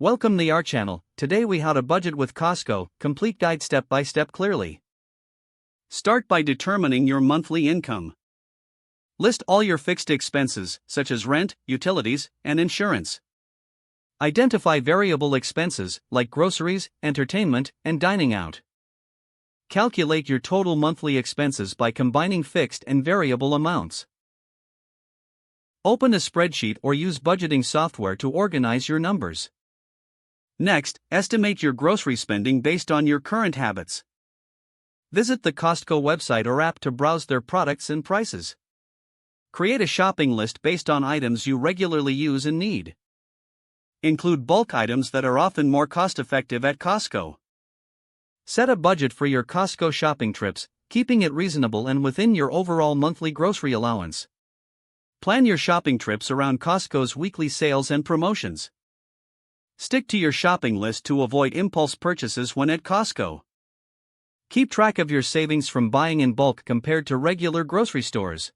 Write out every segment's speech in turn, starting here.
Welcome to our channel. Today we how to budget with Costco, complete guide step by step clearly. Start by determining your monthly income. List all your fixed expenses, such as rent, utilities, and insurance. Identify variable expenses, like groceries, entertainment, and dining out. Calculate your total monthly expenses by combining fixed and variable amounts. Open a spreadsheet or use budgeting software to organize your numbers. Next, estimate your grocery spending based on your current habits. Visit the Costco website or app to browse their products and prices. Create a shopping list based on items you regularly use and need. Include bulk items that are often more cost-effective at Costco. Set a budget for your Costco shopping trips, keeping it reasonable and within your overall monthly grocery allowance. Plan your shopping trips around Costco's weekly sales and promotions. Stick to your shopping list to avoid impulse purchases when at Costco. Keep track of your savings from buying in bulk compared to regular grocery stores.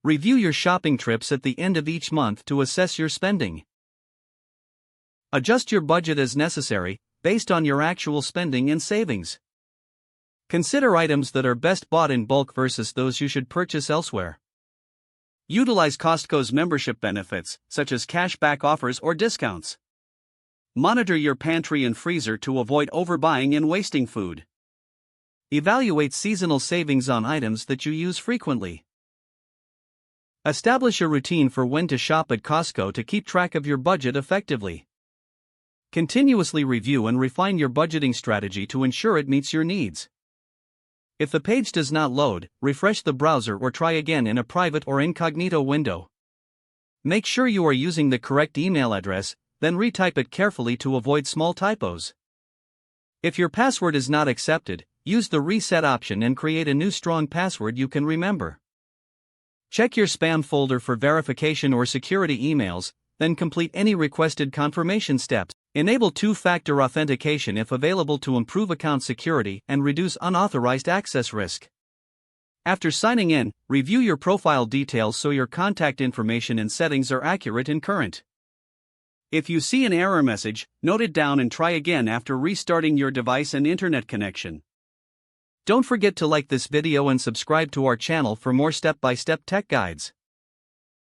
Review your shopping trips at the end of each month to assess your spending. Adjust your budget as necessary, based on your actual spending and savings. Consider items that are best bought in bulk versus those you should purchase elsewhere. Utilize Costco's membership benefits, such as cashback offers or discounts. Monitor your pantry and freezer to avoid overbuying and wasting food. Evaluate seasonal savings on items that you use frequently. Establish a routine for when to shop at Costco to keep track of your budget effectively. Continuously review and refine your budgeting strategy to ensure it meets your needs. If the page does not load, refresh the browser or try again in a private or incognito window. Make sure you are using the correct email address, then retype it carefully to avoid small typos. If your password is not accepted, use the reset option and create a new strong password you can remember. Check your spam folder for verification or security emails, then complete any requested confirmation steps. Enable two-factor authentication if available to improve account security and reduce unauthorized access risk. After signing in, review your profile details so your contact information and settings are accurate and current. If you see an error message, note it down and try again after restarting your device and internet connection. Don't forget to like this video and subscribe to our channel for more step-by-step tech guides.